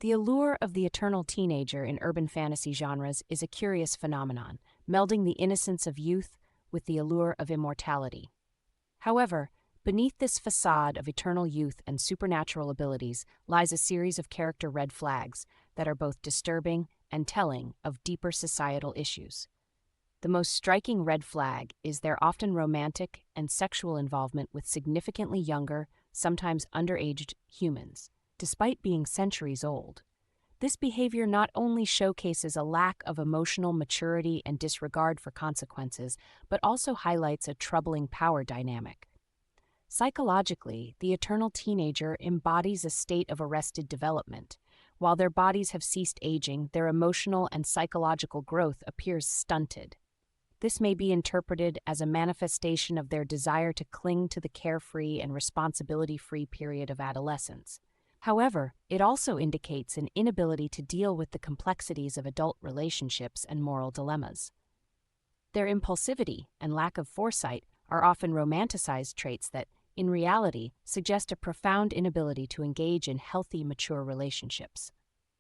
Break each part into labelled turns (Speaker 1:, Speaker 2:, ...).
Speaker 1: The allure of the eternal teenager in urban fantasy genres is a curious phenomenon, melding the innocence of youth with the allure of immortality. However, beneath this facade of eternal youth and supernatural abilities lies a series of character red flags that are both disturbing and telling of deeper societal issues. The most striking red flag is their often romantic and sexual involvement with significantly younger, sometimes underaged humans, despite being centuries old. This behavior not only showcases a lack of emotional maturity and disregard for consequences, but also highlights a troubling power dynamic. Psychologically, the eternal teenager embodies a state of arrested development. While their bodies have ceased aging, their emotional and psychological growth appears stunted. This may be interpreted as a manifestation of their desire to cling to the carefree and responsibility-free period of adolescence. However, it also indicates an inability to deal with the complexities of adult relationships and moral dilemmas. Their impulsivity and lack of foresight are often romanticized traits that, in reality, suggest a profound inability to engage in healthy, mature relationships.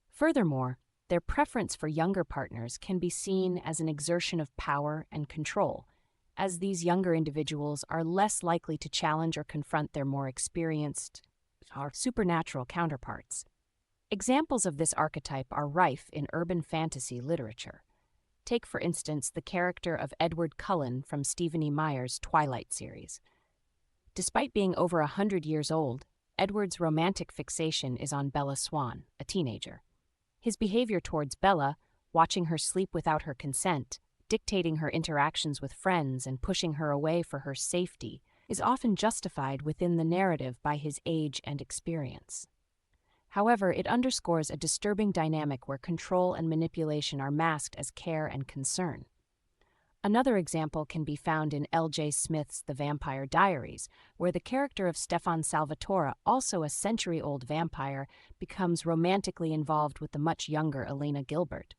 Speaker 1: Furthermore, their preference for younger partners can be seen as an exertion of power and control, as these younger individuals are less likely to challenge or confront their more experienced or supernatural counterparts. Examples of this archetype are rife in urban fantasy literature. Take, for instance, the character of Edward Cullen from Stephen E. Meyer's Twilight series. Despite being over 100 years old, Edward's romantic fixation is on Bella Swan, a teenager. His behavior towards Bella, watching her sleep without her consent, dictating her interactions with friends, and pushing her away for her safety, is often justified within the narrative by his age and experience. However, it underscores a disturbing dynamic where control and manipulation are masked as care and concern. Another example can be found in L.J. Smith's The Vampire Diaries, where the character of Stefan Salvatore, also a century-old vampire, becomes romantically involved with the much younger Elena Gilbert.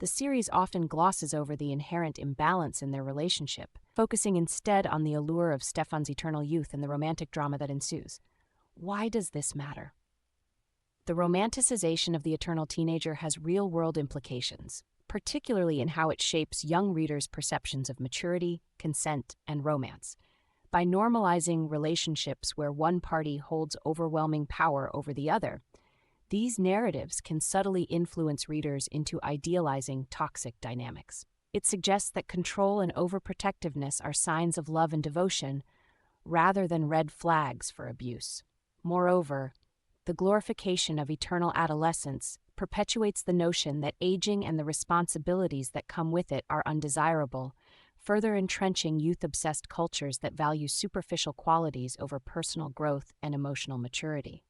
Speaker 1: The series often glosses over the inherent imbalance in their relationship, focusing instead on the allure of Stefan's eternal youth and the romantic drama that ensues. Why does this matter? The romanticization of the eternal teenager has real-world implications, particularly in how it shapes young readers' perceptions of maturity, consent, and romance. By normalizing relationships where one party holds overwhelming power over the other, these narratives can subtly influence readers into idealizing toxic dynamics. It suggests that control and overprotectiveness are signs of love and devotion, rather than red flags for abuse. Moreover, the glorification of eternal adolescence perpetuates the notion that aging and the responsibilities that come with it are undesirable, further entrenching youth-obsessed cultures that value superficial qualities over personal growth and emotional maturity.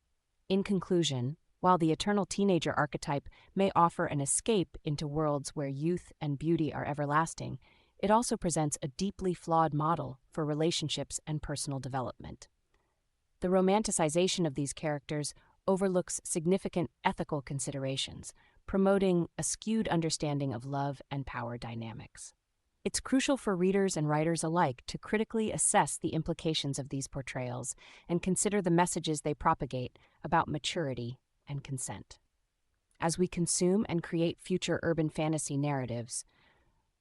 Speaker 1: In conclusion, while the eternal teenager archetype may offer an escape into worlds where youth and beauty are everlasting, it also presents a deeply flawed model for relationships and personal development. The romanticization of these characters overlooks significant ethical considerations, promoting a skewed understanding of love and power dynamics. It's crucial for readers and writers alike to critically assess the implications of these portrayals and consider the messages they propagate about maturity and consent. As we consume and create future urban fantasy narratives,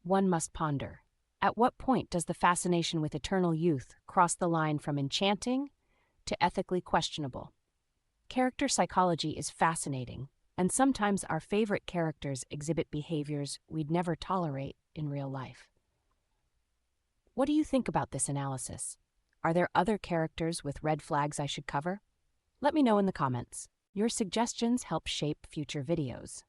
Speaker 1: one must ponder, at what point does the fascination with eternal youth cross the line from enchanting to ethically questionable? Character psychology is fascinating, and sometimes our favorite characters exhibit behaviors we'd never tolerate in real life. What do you think about this analysis? Are there other characters with red flags I should cover? Let me know in the comments. Your suggestions help shape future videos.